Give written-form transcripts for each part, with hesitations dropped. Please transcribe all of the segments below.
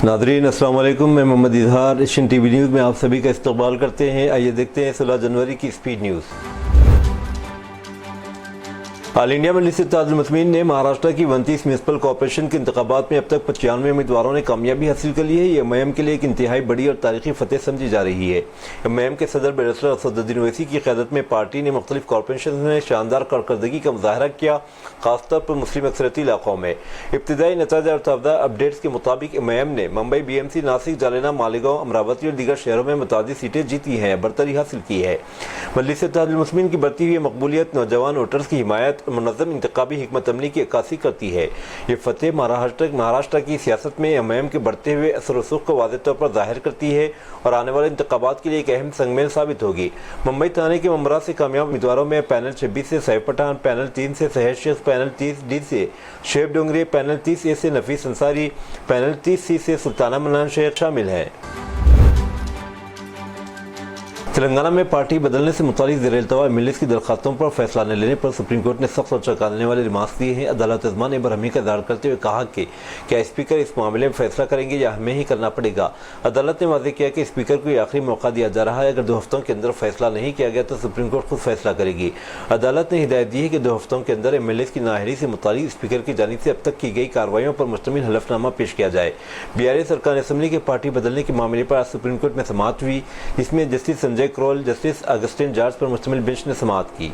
Nadreen अस्सलाम वालेकुम, मैं Mohammad Izhar Asian TV news में आप सभी का इस्तकबाल करते हैं। आइए देखते हैं 16 जनवरी की स्पीड न्यूज़। ऑल इंडिया मजलिस इत्तेहादुल मुस्लिमीन ने महाराष्ट्र की 29 म्यूनसिपल कॉर्पोरेशन के इंतखाबात में अब तक 95 उम्मीदवारों ने कामयाबी हासिल कर ली है। ये एम के लिए एक इंतहाई बड़ी और तारीखी फतेह समझी जा रही है। एम के सदर बैरिस्टर असदुद्दीन ओवैसी की क़यादत में पार्टी ने मुख्तलिफ कॉर्पोरेशन में शानदार कारकर्दगी का मुजाहरा किया, खासतौर पर मुस्लिम अक्सरती इलाकों में। इब्तदाई नतीजा और ताज़ा अपडेट्स के मुताबिक एम ने मुंबई, BMC, नासिक, जालना, मालेगांव, अमरावती और दीगर शहरों में मुतादिद सीटें जीती हैं, बरतरी हासिल की है। मजलिस इत्तेहादुल मुस्लिमीन की बढ़ती हुई मकबूलियत नौजवान वोटर्स की हिमायत और मुनज़्ज़म इंतखाबी हिकमत अमली की अक्कासी करती है। ये फतेह महाराष्ट्र की सियासत में एम के बढ़ते हुए असर रसूख को वाज़ेह तौर पर जाहिर करती है और आने वाले इंतखाबात के लिए एक अहम संगमेल साबित होगी। मुंबई थाने के ममरा से कामयाब उम्मीदवारों में पैनल 26 से सैफ पठान, पैनल 3 से सहज शेख, पैनल 30D से शेब डोंगरे, पैनल 30A से नफीस अंसारी, पैनल 30C से सुल्ताना मन्नान शेख शामिल हैं। तेलंगाना में पार्टी बदलने से मुतालिक ज़ेर-ए-इल्तवा MLAs की दरखास्तों पर फैसला न लेने पर सुप्रीम कोर्ट ने सख्त और चौंकाने वाले रिमार्क्स दिए हैं। अदालत इज़्मा ने बरहमी का इज़हार करते हुए कहा कि क्या स्पीकर इस मामले में फैसला करेंगे या हमें ही करना पड़ेगा। अदालत ने वाज़ेह किया कि स्पीकर को आखिरी मौका दिया जा रहा है। अगर 2 हफ्तों के अंदर फैसला नहीं किया गया तो सुप्रीम कोर्ट खुद फैसला करेगी। अदालत ने हिदायत दी है कि 2 हफ्तों के अंदर MLAs की नाअहली से मुतालिक स्पीकर की जानिब से अब तक की गई कार्रवाइयों पर मुश्तमिल हलफनामा पेश किया जाए। BRS अरकान असम्बली के पार्टी बदलने के मामले पर आज सुप्रीम कोर्ट में समाअत हुई, जिसमें justice Sanjay Karol, justice Augustine George पर मुश्तमिल बेंच ने समाअत की।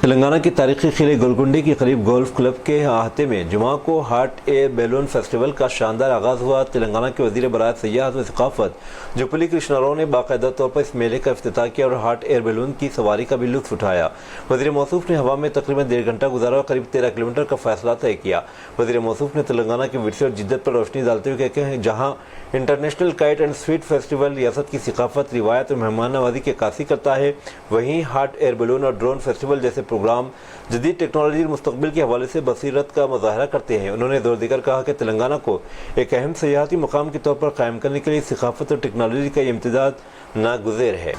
तेलंगाना के तारीखी किले गोलकुंडे के करीब गोल्फ क्लब के अहाते में जुमा को हॉट एयर बैलून फेस्टिवल का शानदार आगाज हुआ। तेलंगाना के वज़ीर बरात सयाहत व सकाफत जुपली कृष्णाराव ने बाकायदा तौर पर इस मेले का इफ्तिताह किया और हॉट एयर बैलून की सवारी का भी लुत्फ उठाया। वज़ीर मौसूफ ने हवा में तकरीबन 1.5 घंटा गुजारा और करीब 13 किलोमीटर का फैसला तय किया। वज़ीर मौसूफ ने तेलंगाना के विरसे और जिद्दत पर रोशनी डालते हुए कहते हैं, जहाँ international kite and sweet festival रियासत की सकाफत, रिवायत और मेहमान नवाजी की अक्कासी करता है, वहीं हॉट एयर बैलून और ड्रोन फेस्टिवल जैसे प्रोग्राम जदीद टेक्नोलॉजी और मुस्तकबिल के हवाले से बसीरत का मुजाहरा करते हैं। उन्होंने जोर देकर कहा कि तेलंगाना को एक अहम सयाहती मुकाम के तौर पर कायम करने के लिए सकाफत और टेक्नोलॉजी का इम्तिजाज नागुज़ेर है।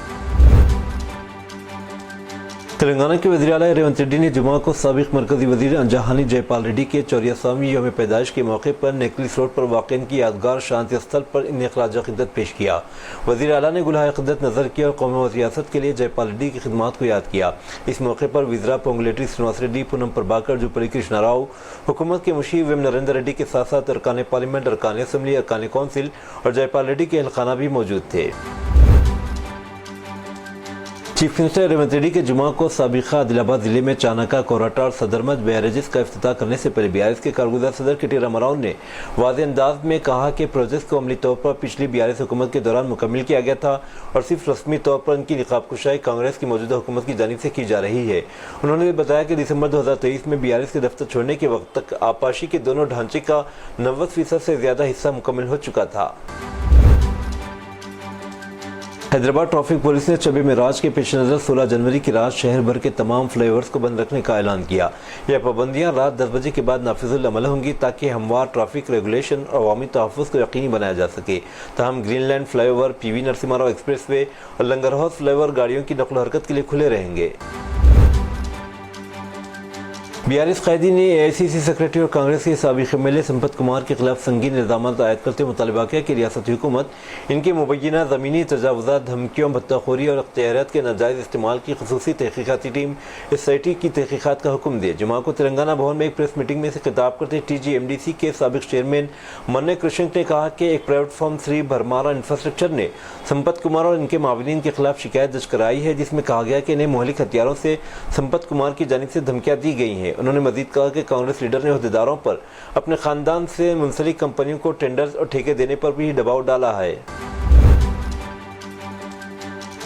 तेलंगाना के वज़ीर आला रेवंत रेड्डी ने जुमा को साबिक मरकजी वज़ीर जहानी जयपाल रेड्डी के 84वां यौम पैदाइश के मौके पर नेकलिस रोड पर वाक़ इनकी यादगार शांति स्थल पर इन्हें ख़राज अक़ीदत पेश किया। वज़ीर आला ने गुलाह अक़ीदत नज़र किया और कौम व रियासत के लिए जयपाल रेड्डी की खिदमात को याद किया। इस मौके पर वज़ीरा पोंगुलेटी श्रीनिवास रेड्डी, पूनम प्रभाकर, जुपली कृष्णाराव, हुकूमत के मुशीर एम नरेंद्र रेड्डी के साथ साथ अरकान पार्लियामेंट, अरकान असम्बली, अरकान कौंसिल और जयपाल रेड्डी के अहलखाना भी मौजूद थे। चीफ मिनिस्टर रेवंत रेड्डी के जुमा को साबिका आदिलाबाद जिले में चानका, कोराटा और सदरमज बैरेजेस का इफ्तिताह करने से पहले BRS के कारगुजार सदर KT रामाराव ने वाज़ेह अंदाज में कहा कि प्रोजेक्ट को अमली तौर पर पिछली BRS हुकूमत के दौरान मुकम्मल किया गया था और सिर्फ रस्मी तौर पर उनकी निकाबकुशाई कांग्रेस की मौजूदा हुकूमत की जानिब से की जा रही है। उन्होंने बताया कि दिसंबर 2023 में BRS के दफ्तर छोड़ने के वक्त तक आपाशी के दोनों ढांचे का 90% से ज़्यादा हिस्सा मुकम्मल हो चुका था। हैदराबाद ट्रैफिक पुलिस ने शब मेराज के पेश नज़र 16 जनवरी की रात शहर भर के तमाम फ्लाईओवर्स को बंद रखने का ऐलान किया। यह पाबंदियाँ रात 10 बजे के बाद नाफिजुल अमल होंगी ताकि हमवार ट्रैफिक रेगुलेशन और अवामी तहफ़्फ़ुज़ को यकीनी बनाया जा सके। ताहम Greenland flyover, PV Narasimha Rao expressway और लंगर हाउस फ्लाईओवर गाड़ियों की नक़ल हरकत के लिए खुले रहेंगे। BRS कायदी ने AICC सेक्रेटरी और कांग्रेस के साबिक़ MLA संपत कुमार के खिलाफ संगीन इल्ज़ामात आयद करते हुए मुतालबा किया कि रियासती हुकूमत इनके मुबैना ज़मीनी तजावुज़ात, धमकियों, भत्ताखोरी और अख्तियारियत के नाजायज़ इस्तेमाल की ख़ुसूसी तहक़ीक़ाती टीम SIT की तहक़ीक़ात का हुक्म दे। जुमा को तेलंगाना भवन में एक प्रेस मीटिंग में से खिताब करते TGMDC के साबिक़ चेयरमैन मन्ने कृष्ण ने कहा कि एक प्राइवेट फर्म श्री भरमारा इंफ्रास्ट्रक्चर ने संपत कुमार और इनके माविनीन के खिलाफ शिकायत दर्ज कराई है, जिसमें कहा गया कि इन्हें मुहलिक हथियारों से संपत कुमार की जानिब से धमकियाँ दी गई हैं। उन्होंने मजीद कहा कि कांग्रेस लीडर ने अहदेदारों पर अपने खानदान से मुंसलिक कंपनियों को टेंडर्स और ठेके देने पर भी दबाव डाला है।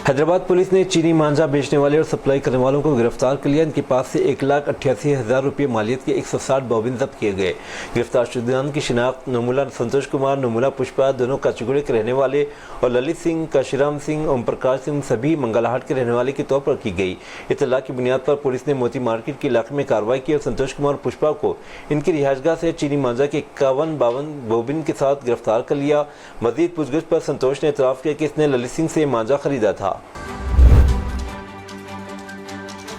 हैदराबाद पुलिस ने चीनी मांझा बेचने वाले और सप्लाई करने वालों को गिरफ्तार कर लिया। इनके पास से 1,88,000 रुपये मालियत के 160 बॉबिन जब्त किए गए। गिरफ्तार शुदान की शिनाख्त नमूला संतोष कुमार, नमूला पुष्पा, दोनों काचीगुड़े के रहने वाले, और ललित सिंह, काशीराम सिंह, ओम प्रकाश सिंह सभी मंगलाहाट के रहने वाले के तौर पर की गई। इत्तला की बुनियाद पर पुलिस ने मोती मार्केट के इलाके में कार्रवाई की और संतोष कुमार पुष्पा को इनकी रिहायशगाह से चीनी मांझा के 51 बॉबिन के साथ गिरफ्तार कर लिया। मजीद पूछगछ पर संतोष ने इतराफ़ किया कि इसने ललित सिंह से मांझा खरीदा था।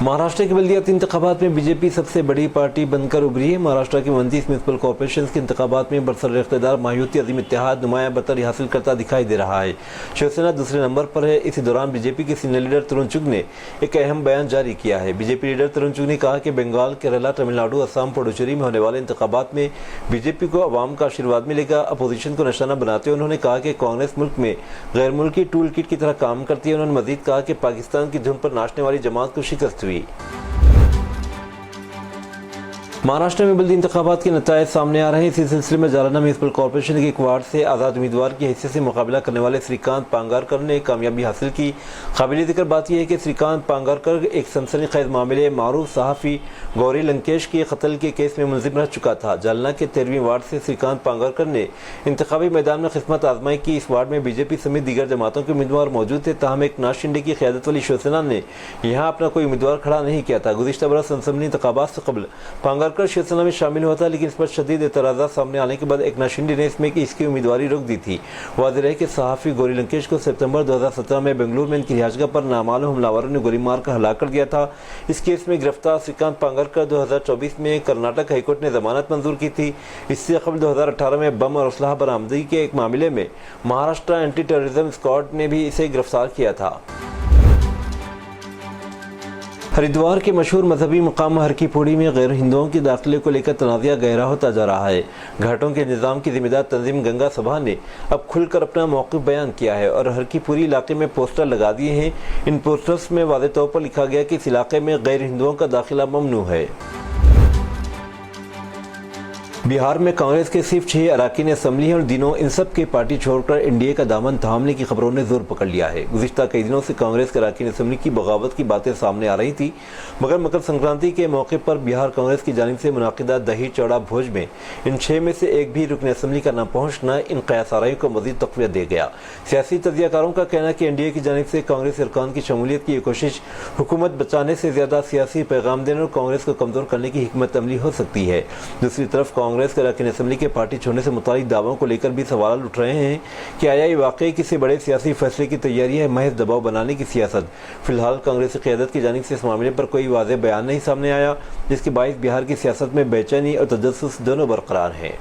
महाराष्ट्र के बल्दियाती इंतखाबात में बीजेपी सबसे बड़ी पार्टी बनकर उभरी है। महाराष्ट्र के 29 म्यूनसिपल कॉर्पोरेशन के इंतखाबात में बरसर इख्तियार मायूती अजीम इत्तेहाद नुमायां बरतरी हासिल करता दिखाई दे रहा है। शिवसेना दूसरे नंबर पर है। इसी दौरान बीजेपी के सीनियर लीडर तरुण चुग ने एक अहम बयान जारी किया है। बीजेपी लीडर तरुण चुग ने कहा कि बंगाल, केरला, तमिलनाडु, असम, पुडुचेरी में होने वाले इंतखाबात में बीजेपी को अवाम का आशीर्वाद मिलेगा। अपोजिशन को निशाना बनाते हुए उन्होंने कहा कि कांग्रेस मुल्क में गैर मुल्की टूल किट की तरह काम करती है। उन्होंने मजीद कहा कि पाकिस्तान की धुन पर नाचने वाली जमात को शिकस्त हुई। महाराष्ट्र में बल्दी इंतखाबात के नतायज सामने आ रहे हैं। इसी सिलसिले में जालना म्यूनसिपल कॉर्पोरेशन के एक वार्ड से आज़ाद उम्मीदवार की हैसियत से मुकाबला करने वाले श्रीकांत पांगारकर ने कामयाबी हासिल की। काबिल जिक्र बात यह है कि श्रीकांत पांगारकर एक सनसनीखेज मामले मारूफ सहाफ़ी गौरी लंकेश के कत्ल के केस में मुलजिम रह चुका था। जालना के 13वीं वार्ड से श्रीकांत पांगारकर ने इंतखाबी मैदान में किस्मत आजमाई की। इस वार्ड में बीजेपी समेत दीगर जमातों के उम्मीदवार मौजूद थे, ताहम एकनाथ शिंदे की क़यादत वाली शिवसेना ने यहाँ अपना कोई उम्मीदवार खड़ा नहीं किया था। गुज़िश्ता बरस सनसनी इंतखाबात से कबल पांगारकर शिवसेना में शामिल हुआ था, लेकिन इस पर शदीद एतराज़ात सामने आने के बाद एकनाथ शिंदे ने इसमें इसकी उम्मीदवारी रोक दी थी। वाज़ेह है कि सहाफ़ी गौरी लंकेश को सितंबर 2017 में बेंगलुरु में इनकी रिहाइशगाह पर नामालूम हमलावरों ने गोली मार कर हलाक कर दिया था। इस केस में गिरफ्तार श्रीकांत पांगारकर 2024 में कर्नाटक हाईकोर्ट ने जमानत मंजूर की थी। इससे कबल 2018 में बम और असलहा बरामदगी के एक मामले में महाराष्ट्र एंटी टेररिज्म स्क्वाड ने भी इसे गिरफ्तार किया था। हरिद्वार के मशहूर मजहबी मकाम हर की पौड़ी में गैर हिंदुओं के दाखिले को लेकर तनाज़ा गहरा होता जा रहा है। घाटों के निज़ाम की जिम्मेदार तंजीम गंगा सभा ने अब खुलकर अपना मौक़िफ़ बयान किया है और हर की पूरी इलाके में पोस्टर लगा दिए हैं। इन पोस्टर्स में वाज़ेह तौर पर लिखा गया कि इस इलाके में गैर हिंदुओं का दाखिला ममनू है। बिहार में कांग्रेस के सिर्फ 6 अरकान असम्बली हैं और दिनों इन सब के पार्टी छोड़कर एनडीए का दामन थामने की खबरों ने जोर पकड़ लिया है। गुज़िश्ता कई दिनों से कांग्रेस के अरकान असम्बली की बगावत की बातें सामने आ रही थी, मगर मकर संक्रांति के मौके पर बिहार कांग्रेस की जानिब से मुनाकिदा दही चौड़ा भोज में इन 6 में से एक भी रुकन असम्बली का न पहुँचना इन क़यासाराइयों को मज़ीद तक़वियत दे गया। सियासी तजियाकारों का कहना है कि एनडीए की जानिब से कांग्रेस अरकान की शमूलियत की ये कोशिश हुकूमत बचाने से ज़्यादा सियासी पैगाम देने और कांग्रेस को कमज़ोर करने की हिकमत अमली हो सकती है। दूसरी तरफ कांग्रेस के अरकान असम्बली के पार्टी छोड़ने से मुतालिक दावों को लेकर भी सवाल उठ रहे हैं कि आया ये वाकई किसी बड़े सियासी फैसले की तैयारी है, महज दबाव बनाने की सियासत। फिलहाल कांग्रेस की क़यादत की जानिब से इस मामले पर कोई वाज़ेह बयान नहीं सामने आया, जिसके बाइस बिहार की सियासत में बेचैनी और तजस्सुस दोनों बरकरार हैं।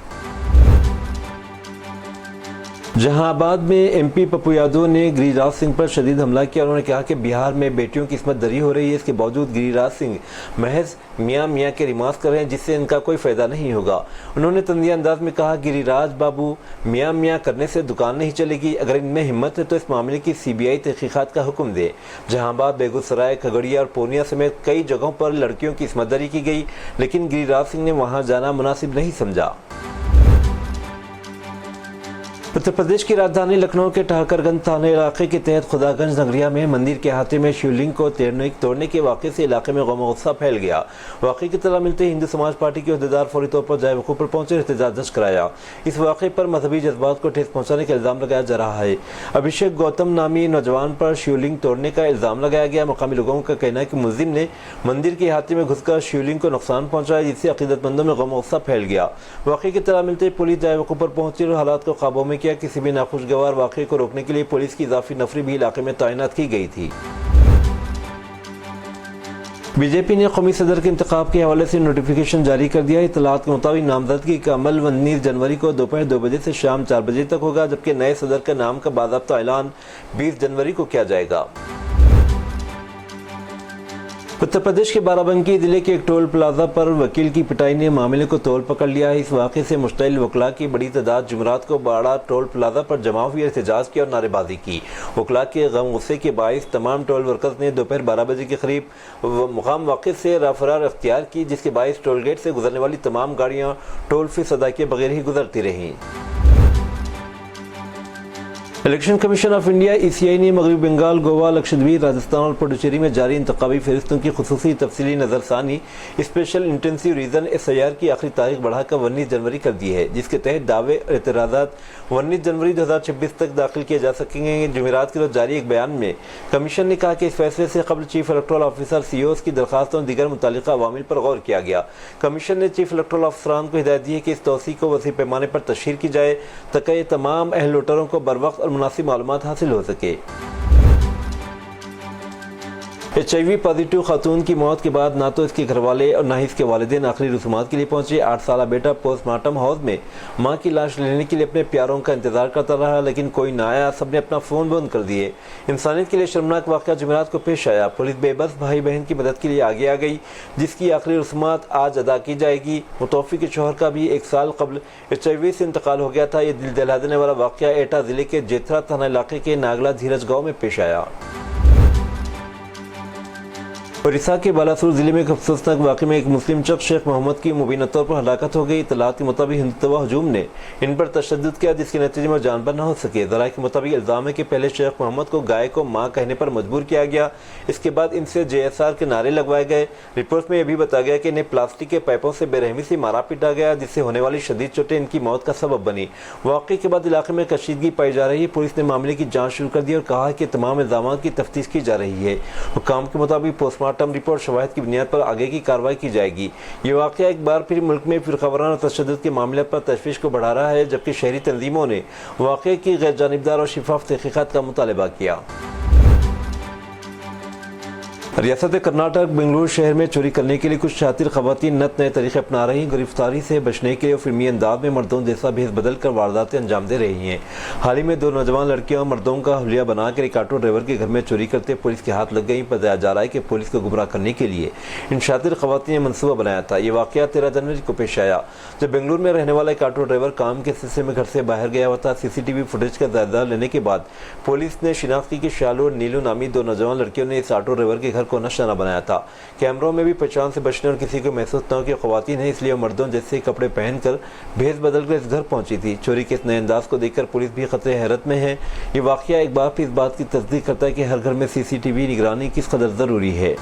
जहानाबाद में एमपी पप्पू यादव ने गिरिराज सिंह पर शदीद हमला किया। उन्होंने कहा कि बिहार में बेटियों की इस्मत दरी हो रही है, इसके बावजूद गिरिराज सिंह महज मियाँ मियाँ के रिमार्क्स कर रहे हैं, जिससे इनका कोई फ़ायदा नहीं होगा। उन्होंने तंज़िया अंदाज में कहा, गिरिराज बाबू मियाँ मियाँ करने से दुकान नहीं चलेगी। अगर इनमें हिम्मत है तो इस मामले की सीबीआई तहक़ीक़ात का हुक्म दे। जहानाबाद, बेगूसराय, खगड़िया और पूर्णिया समेत कई जगहों पर लड़कियों की इस्मत दरी की गई, लेकिन गिरिराज सिंह ने वहाँ जाना मुनासिब नहीं समझा। उत्तर प्रदेश की राजधानी लखनऊ के ठहकरगंज थाना इलाके के तहत खुदागंज नगरिया में मंदिर के अहाते में शिवलिंग को तोड़ने के वाक़े से इलाके में गम गुस्सा फैल गया। वाक़े की तला मिलते ही हिंदू समाज पार्टी के अहदेदार फौरी तौर पर जाए वक़ूफ़ पर पहुंचे, एहतजाज दर्ज कराया। इस वाक़े पर मजहबी जज्बात को ठेस पहुँचाने का इल्ज़ाम लगाया जा रहा है। अभिषेक गौतम नामी नौजवान पर शिवलिंग तोड़ने का इल्ज़ाम लगाया गया। मकामी लोगों का कहना है कि मुलजिम ने मंदिर के अहाते में घुसकर शिवलिंग को नुकसान पहुँचाया, जिससे अक़ीदतमंदों में गम गुस्सा फैल गया। वाक़े की तला मिलते ही पुलिस जाए वक़ूफ़ पर पहुंची और हालात को काबू में किया। किसी भी नाखुशगवार वाक़े को रोकने के लिए पुलिस की इज़ाफ़ी नफरी भी इलाके में तैनात की गई थी। बीजेपी ने कौमी सदर के इंतखाब के हवाले से नोटिफिकेशन जारी कर दिया। इत्तलात के मुताबिक नामजदगी का अमल 19 जनवरी को दोपहर 2 बजे से शाम 4 बजे तक होगा, जबकि नए सदर का नाम का बाज़ाब्ता ऐलान 20 जनवरी को किया जाएगा। उत्तर प्रदेश के बाराबंकी जिले के एक टोल प्लाजा पर वकील की पिटाई ने मामले को तोल पकड़ लिया है। इस वाक़े से मुश्तइल वकला की बड़ी तादाद जुमेरात को बाड़ा टोल प्लाजा पर जमा हुई, एहतजाज किया और नारेबाजी की। वकला के गम गुस्से के बाइस तमाम टोल वर्कर्स ने दोपहर 12 बजे के करीब मुकाम वाक़े से फरार अख्तियार की, जिसके बाइस टोल गेट से गुजरने वाली तमाम गाड़ियाँ टोल फीस अदा किए बगैर ही गुजरती रहीं। Election commission of India (ECI) ने मगरबी बंगाल, गोवा, लक्षद्वीप, राजस्थान और पुडुचेरी में जारी इंतखाबी फहरिस्तों की खुसूसी तफसीली नज़रसानी स्पेशल इंटेंसिव रीजन SIR की आखिरी तारीख बढ़ाकर 19 जनवरी कर दी है, जिसके तहत दावे और एतराज़ात 19 जनवरी 2026 तक दाखिल किए जा सकेंगे। जुमेरात के रोज जारी एक बयान में कमीशन ने कहा कि इस फैसले से कबल चीफ इलेक्टोरल ऑफिसर CEOs की दरखास्तों और दीगर मुतल्लिका अवामिल पर गौर किया गया। कमीशन ने चीफ इलेक्टोरल अफसरान को हिदायत दी है कि इस तौसीक को वसी पैमाने पर तशहीर की जाए ताकि तमाम अहल वोटरों को बर वक्त और मुनासिब मालूमात हासिल हो सके। HIV पॉजिटिव खातून की मौत के बाद ना तो इसके घर वाले और ना ही इसके वालिदैन आखिरी रसूमात के लिए पहुंचे। 8 साला बेटा पोस्टमार्टम हाउस में मां की लाश लेने के लिए अपने प्यारों का इंतजार करता रहा, लेकिन कोई ना आया। सबने अपना फोन बंद कर दिए। इंसानियत के लिए शर्मनाक वाक़या जुमेरात को पेश आया। पुलिस बेबस भाई बहन की मदद के लिए आगे आ गई, जिसकी आखिरी रसूमात आज अदा की जाएगी। मुतवफ़ी के शौहर का भी 1 साल कबल HIV से इंतकाल हो गया था। ये दिल दहला देने वाला वाक़या एटा ज़िले के जेथरा थाना इलाके के नागला धीरज गाँव में पेश आया। उड़ीसा के बालासोर जिले में एक अफसोसनाक वाक़े में एक मुस्लिम शख्स शेख मोहम्मद की मुबीना तौर पर हलाकत हो गई। इत्तलात के मुताबिक हिंदुत्व हजूम ने इन पर तशद्दुद किया, जिसके नतीजे में जानबर न हो सके। ज़राए के मुताबिक इल्ज़ाम है कि पहले शेख मोहम्मद को गाय को माँ कहने पर मजबूर किया गया। इसके बाद इनसे JSR के नारे लगवाए गए। रिपोर्ट में यह भी बताया गया कि इन्हें प्लास्टिक के पाइपों से बेरहमी से मारा पीटा गया, जिससे होने वाली शदीद चोटें इनकी मौत का सबब बनी। वाक़े के बाद इलाके में कशीदगी पाई जा रही है। पुलिस ने मामले की जाँच शुरू कर दी और कहा कि तमाम इल्ज़ामात की तफ्तीश की जा रही है। हुक्काम के मुताबिक पोस्टमार्टम रिपोर्ट शवाहिद की बुनियाद पर आगे की कार्रवाई की जाएगी। ये वाक़या एक बार फिर मुल्क में फ़िरक़ावाराना और तशद्दुद के मामले पर तशवीश को बढ़ा रहा है, जबकि शहरी तंजीमों ने वाक़े की गैर जानिबदार और शिफाफ तहक़ीक़ात का मुतालबा किया। रियासत कर्नाटक बेंगलुरु शहर में चोरी करने के लिए कुछ शातिर ख़वातीन नत नए तरीके अपना रही। गिरफ्तारी से बचने के लिए फिल्मी अंदाज में मर्दों जैसा भेस बदल कर वारदातें अंजाम दे रही हैं। हाल ही में 2 नौजवान लड़कियां मर्दों का हुलिया बनाकर एक ऑटो ड्राइवर के घर में चोरी करते पुलिस के हाथ लग गई। बताया जा रहा है कि पुलिस को गुमराह करने के लिए इन शातिर ख़वातीन ने मनसूबा बनाया था। ये वाक़या 13 जनवरी को पेश आया, जब बेंगलुरु में रहने वाला एक ऑटो ड्राइवर काम के सिलसिले में घर से बाहर गया हुआ था। CCTV फुटेज का जायजा लेने के बाद पुलिस ने शिनाख्त की कि शालू और नीलू नामी 2 नौजवान लड़कियों ने इस ऑटो ड्राइवर के घर को निशाना बनाया था। कैमरों में भी पहचान से बचने और किसी को महसूस न हो कि ख़वातीन है, इसलिए मर्दों जैसे कपड़े पहनकर भेस बदलकर इस घर पहुंची थी। चोरी के इस नए अंदाज को देखकर पुलिस भी खतरे हैरत में है। ये वाक़या एक बार फिर इस बात की तस्दीक करता है कि हर घर में CCTV निगरानी किस कदर ज़रूरी है।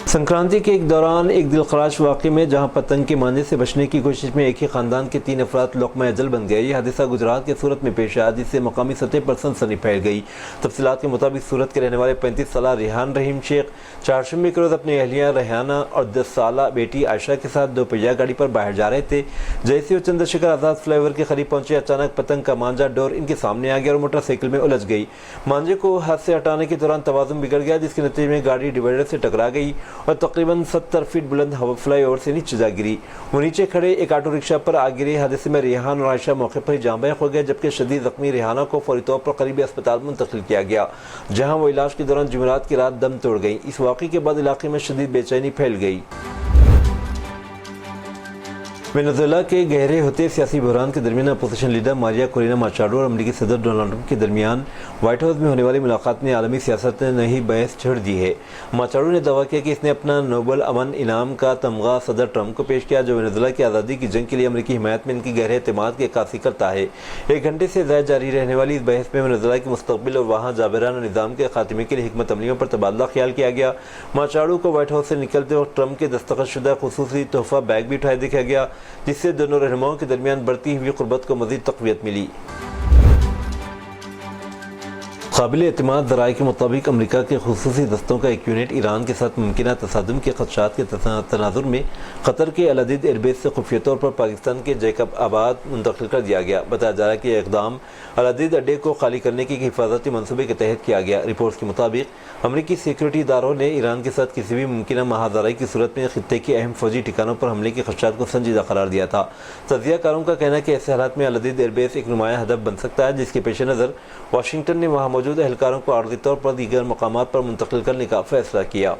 संक्रांति के एक दौरान एक दिलखराश वाक़े में जहां पतंग के मांझे से बचने की कोशिश में एक ही खानदान के 3 अफराद लुक़मा अजल बन गए। यह हादसा गुजरात के सूरत में पेश आया, जिससे मकामी सतह पर सनसनी फैल गई। तफसीलात के मुताबिक सूरत के रहने वाले 35 साला रेहान रहीम शेख चारशंबे के रोज़ अपनी अहलिया रेहाना और 10 साला बेटी आयशा के साथ 2 पहिया गाड़ी पर बाहर जा रहे थे। जैसे वो चंद्रशेखर आज़ाद फ्लाईओवर के करीब पहुंचे, अचानक पतंग का मांझा डोर इनके सामने आ गया और मोटरसाइकिल में उलझ गई। मांझे को हाथ से हटाने के दौरान तवाज़ुन बिगड़ गया, जिसके नतीजे में गाड़ी डिवाइडर से टकरा गई और तकरीबन 70 फीट बुलंद हवा फ्लाईओवर से नीचे जा गिरी। वो नीचे खड़े एक ऑटो रिक्शा पर आ गिरे। हादसे में रेहान और आयशा मौके पर ही जान बहक हो गए, जबकि शदीद जख्मी रेहाना को फौरी तौर पर करीबी अस्पताल मुंतकिल किया गया, जहां वो इलाज के दौरान जुमेरात की रात दम तोड़ गई। इस वाक़े के बाद इलाके में शदीद बेचैनी फैल गई। वेनेजुएला के गहरे होते सियासी बहरान के दरमियान अपोजिशन लीडर मारिया कोरिना माचाडो और अमेरिकी सदर डोनाल्ड ट्रंप के दरमियान व्हाइट हाउस में होने वाली मुलाकात ने आलमी सियासत में नई बहस छेड़ दी है। माचाडो ने दावा किया कि इसने अपना नोबल अमन इनाम का तमगा सदर ट्रंप को पेश किया, जो वेनेजुएला की आज़ादी की जंग के लिए अमेरिकी हिमायत में इनकी गहरे एतमाद की अक्कासी करता है। 1 घंटे से ज़्यादा जारी रहने वाली इस बहस में वेनेजुएला के मुस्तकबिल और वहाँ जाबिराना निज़ाम के खात्मे के लिए हिकमत अमलियों पर तबादला ख्याल किया गया। माचाडो को व्हाइट हाउस से निकलते वक्त ट्रंप के दस्तखतशुदा खुसूसी तोहफा बैग भी उठाए देखा गया, जिससे दोनों रहनुमाओं के दरमियान बढ़ती हुई कुर्बत को मज़ीद तक़वियत मिली। काबिल एतमाद ज़राए के मुताबिक अमरीका के खुसूसी दस्तों का एक यूनिट ईरान के साथ मुमकिन तसादुम के खदशात के तनाजुर में कतर के अल-अदीद एयरबेस से खुफिया तौर पर पाकिस्तान के जैकब आबाद मुंतकिल कर दिया गया। बताया जा रहा है कि यह इक़दाम अल-अदीद अड्डे को खाली करने के हिफाजती मनसूबे के तहत किया गया। रिपोर्ट्स के मुताबिक अमरीकी सिक्योरिटी इदारों ने ईरान के साथ किसी भी मुमकिन महाज़ाराई की सूरत में खित्ते के अहम फौजी ठिकानों पर हमले के खदशात को संजीदा करार दिया था। तजियाकारों का कहना है कि ऐसे हालात में अल-अदीद एयरबेस एक नुमाया हदफ बन सकता है, जिसके पेश नज़र वाशिंगटन ने वहाँ मौजूद एहलकारों को आर्ज़ी तौर पर दीगर मकामात पर मुंतकिल करने का फैसला किया।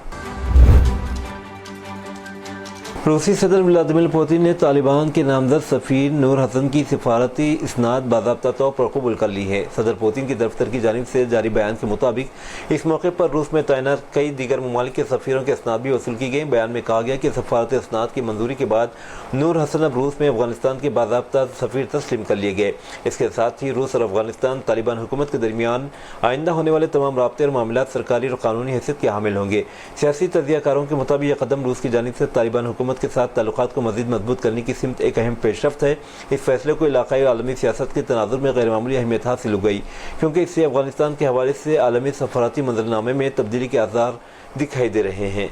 रूसी सदर व्लादिमीर पुतिन ने तालिबान के नामजद सफ़ीर नूर हसन की सिफारती इसनाद बाज़ाब्ता तौर पर कबूल कर ली है। सदर पुतिन की दफ्तर की जानिब से जारी बयान के मुताबिक इस मौके पर रूस में तैनात कई दीगर ममालिक के सफ़ीरों के इसनाद भी वसूल की गई। बयान में कहा गया कि सफारती इसनाद की मंजूरी के बाद नूर हसन अब रूस में अफगानिस्तान के बाज़ाब्ता सफ़ीर तस्लीम कर लिए गए। इसके साथ ही रूस और अफगानिस्तान तालिबान हुकूमत के दरमियान आइंदा होने वाले तमाम राब्ते और मामलात सरकारी और कानूनी हैसियत के हामिल होंगे। सियासी तजियाकारों के मुताबिक यह कदम रूस की जानिब से तालिबान हुकूमत के साथ ताल्लुकात को मज़ीद मजबूत करने की सिमत एक अहम पेशरफ्त है। इस फैसले को इलाकाई और आलमी सियासत के तनाजुर में गैर मामूली अहमियत हासिल हो गई, क्योंकि इससे अफगानिस्तान के हवाले से आलमी सफारती मंजरनामे में तब्दीली के आसार दिखाई दे रहे हैं।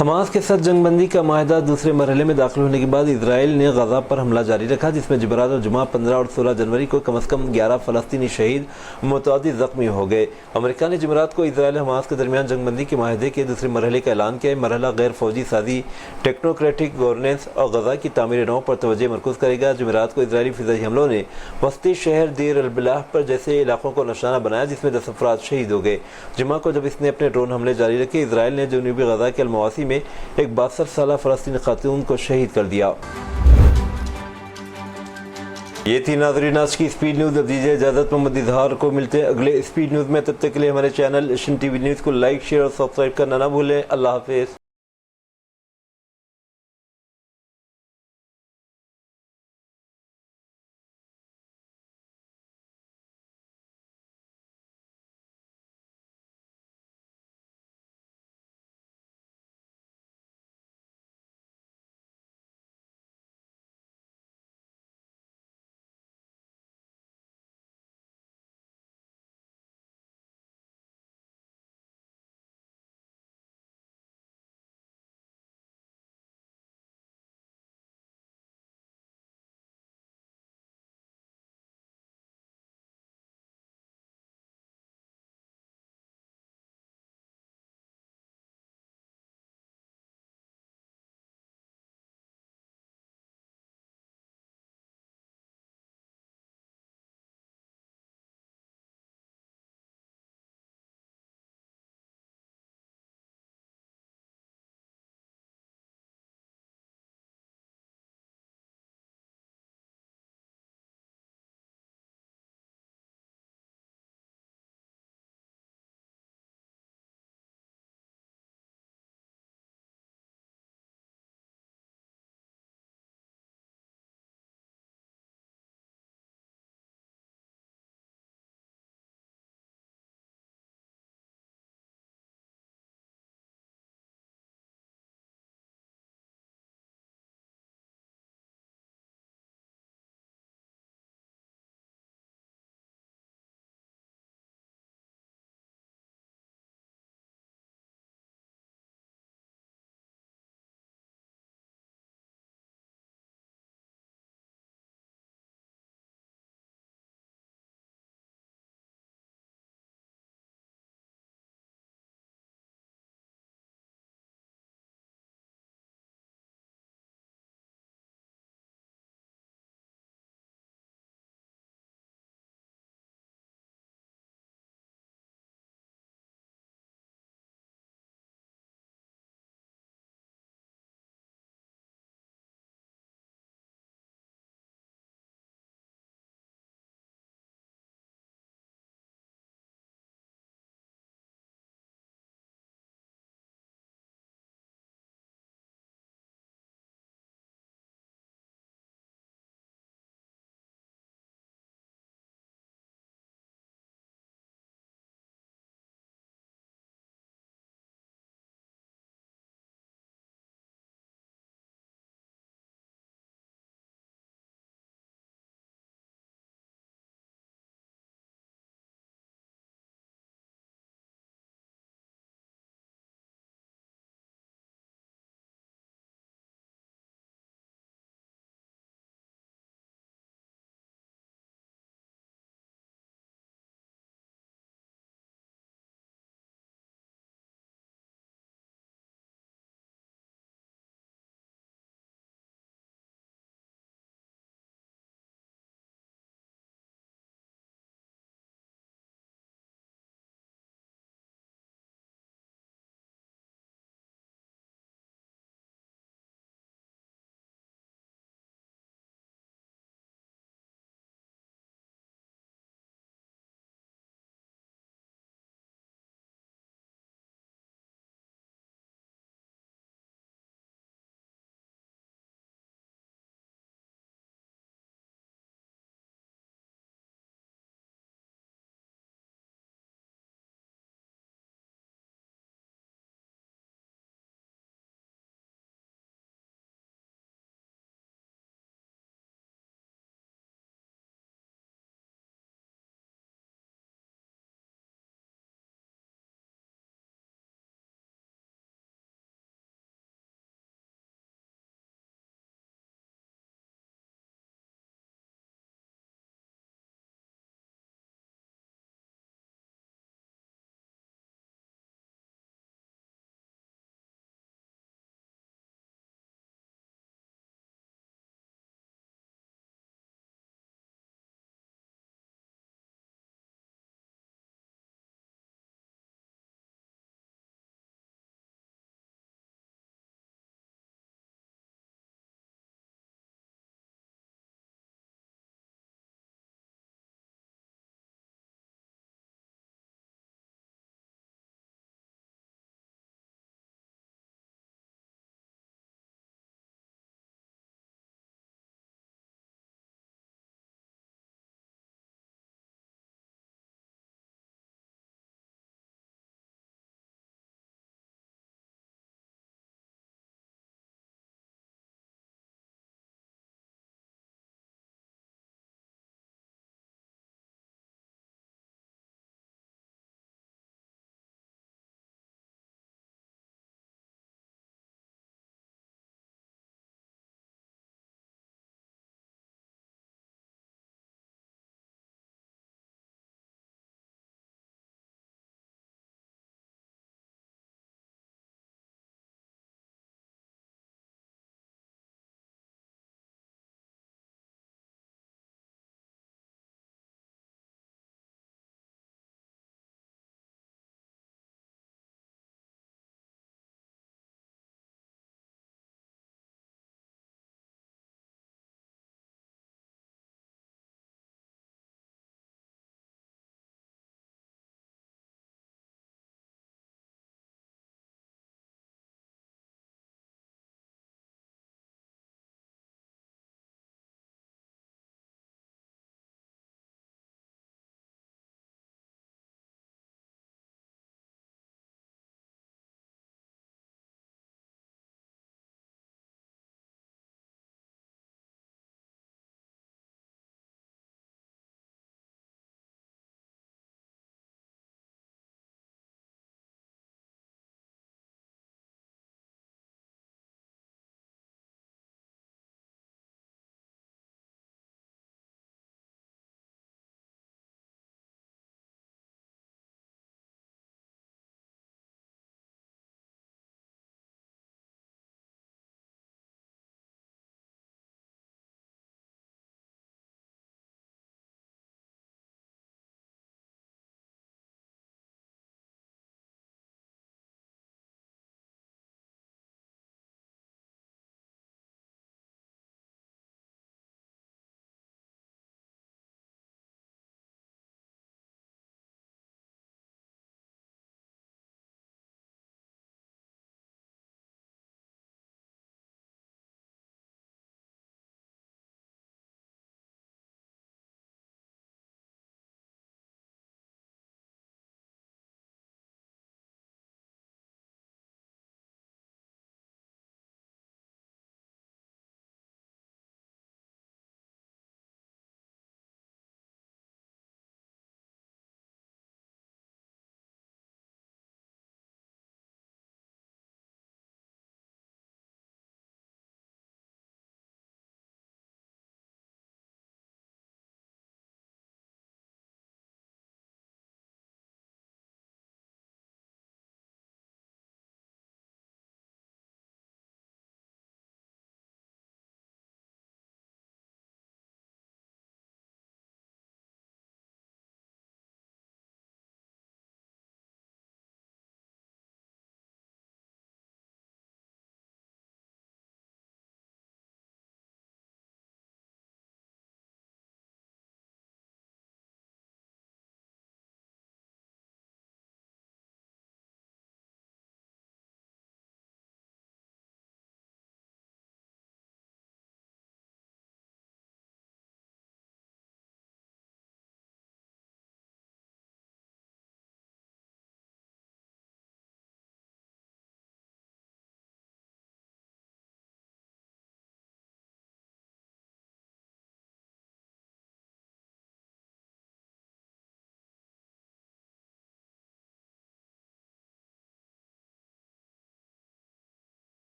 حماس کے ساتھ جنگ بندی کا معاہدہ دوسرے مرحلے میں داخل ہونے کے بعد اسرائیل نے غزہ پر حملہ جاری رکھا، جس میں جمعرات اور جمعہ 15 اور 16 جنوری کو کم از کم 11 فلسطینی شہید متعدد زخمی ہو گئے۔ امریکہ نے جمعرات کو اسرائیل حماس کے درمیان جنگ بندی کے معاہدے کے دوسرے مرحلے کا اعلان کیا ہے۔ مرحلہ غیر فوجی سازی، ٹیکنوکریٹک گورننس اور غزہ کی تعمیر نو پر توجہ مرکوز کرے گا۔ جمعرات کو اسرائیلی فضائی حملوں نے وسطی شہر دیر البلح پر جیسے علاقوں کو نشانہ بنایا، جس میں 10 افراد شہید ہو گئے۔ جمعہ کو جب اس نے اپنے ڈرون حملے جاری رکھے، اسرائیل نے جنوبی غزہ کے المواسی میں ایک 62 سالہ فلسطینی خاتون کو شہید کر دیا۔ یہ تھی ناظرین آج کی اسپیڈ نیوز۔ اب دیجیے اجازت، محمد اظہار کو ملتے ہیں اگلے اسپیڈ نیوز میں۔ تب تک کے لیے ہمارے channel Asian T V news کو لائک، شیئر اور سبسکرائب کرنا نہ بھولیں۔ اللہ حافظ۔